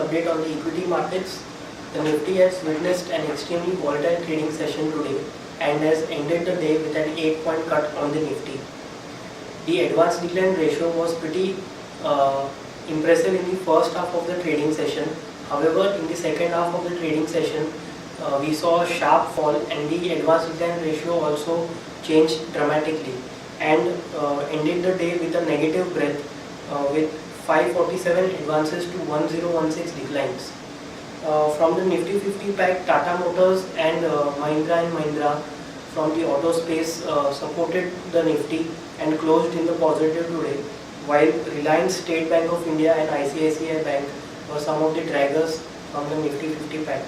update on the equity markets. The Nifty has witnessed an extremely volatile trading session today and has ended the day with an 8-point cut on the Nifty. The advanced decline ratio was pretty impressive in the first half of the trading session. However, in the second half of the trading session, we saw a sharp fall and the advanced decline ratio also changed dramatically and ended the day with a negative breadth with 547 advances to 1016 declines. From the Nifty 50 pack, Tata Motors and Mahindra & Mahindra from the auto space supported the Nifty and closed in the positive today, while Reliance, State Bank of India and ICICI Bank were some of the draggers from the Nifty 50 pack.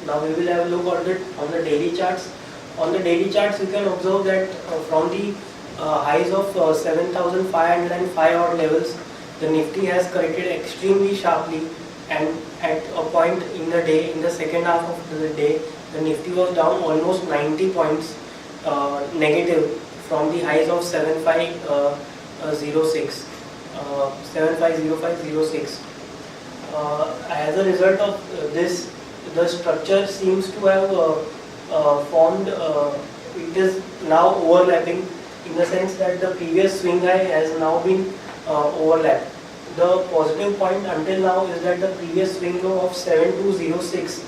Now we will have a look on the daily charts. On the daily charts, you can observe that from the highs of 7,505 odd levels, the Nifty has corrected extremely sharply, and at a point in the day, in the second half of the day, the Nifty was down almost 90 points negative from the highs of 750506. As a result of this, the structure seems to have formed, it is now overlapping, in the sense that the previous swing high has now been overlapped. The positive point until now is that the previous swing low of 7206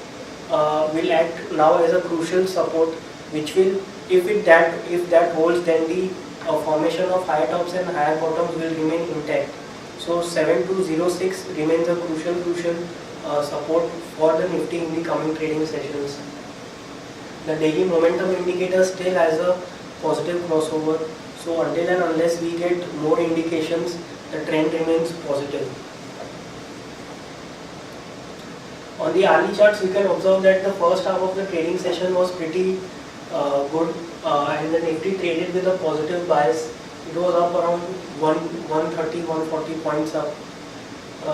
will act now as a crucial support, which will, if that holds, then the formation of higher tops and higher bottoms will remain intact. So 7206 remains a crucial support for the Nifty in the coming trading sessions. The daily momentum indicator still has a positive crossover, so until and unless we get more indications, the trend remains positive. On the hourly charts, you can observe that the first half of the trading session was pretty good, and the Nifty traded with a positive bias. It was up around 130-140 points up.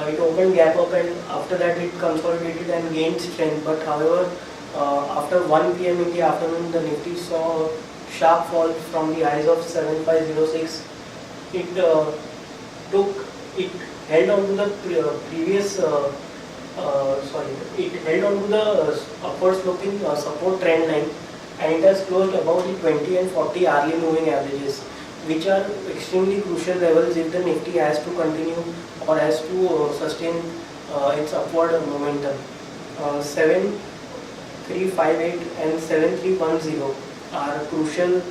It opened gap up, and after that it consolidated and gained strength. But however, after 1 p.m. in the afternoon, the Nifty saw a sharp fall from the highs of 7506. It held on to the previous it held on to the upward sloping support trend line, and it has closed above the 20 and 40 hourly moving averages, which are extremely crucial levels if the Nifty has to continue or has to sustain its upward momentum. 7358 and 7310 are crucial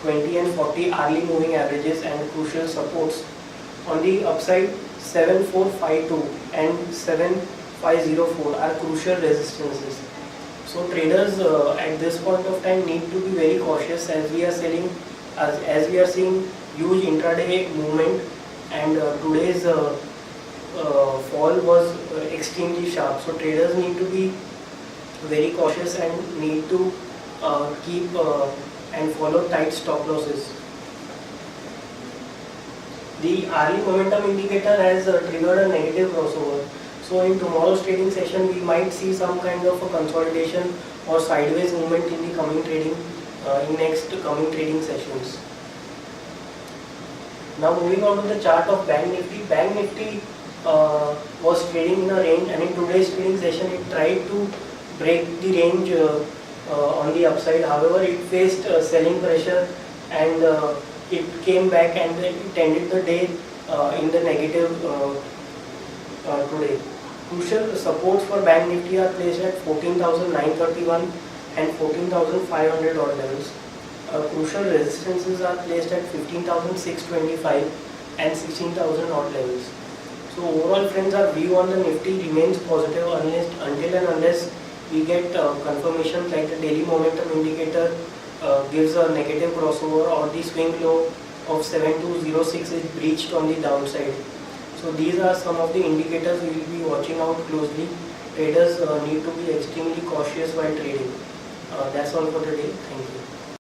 20 and 40 hourly moving averages and crucial supports. On the upside, 7452 and 7504 are crucial resistances. So traders at this point of time need to be very cautious, as we are selling, as we are seeing huge intraday movement, and today's fall was extremely sharp. So traders need to be very cautious and need to keep and follow tight stop losses. The hourly momentum indicator has triggered a negative crossover. So in tomorrow's trading session, we might see some kind of a consolidation or sideways movement in the coming trading, in next coming trading sessions. Now moving on to the chart of Bank Nifty. Bank Nifty was trading in a range, and in today's trading session, it tried to break the range on the upside. However, it faced selling pressure, and it came back and it ended the day in the negative today. Crucial supports for Bank Nifty are placed at 14,931 and 14,500 odd levels. Crucial resistances are placed at 15,625 and 16,000 odd levels. So overall, friends, our view on the Nifty remains positive until and unless we get confirmation like the daily momentum indicator gives a negative crossover, or the swing low of 7206 is breached on the downside. So these are some of the indicators we will be watching out closely. Traders need to be extremely cautious while trading. That's all for today. Thank you.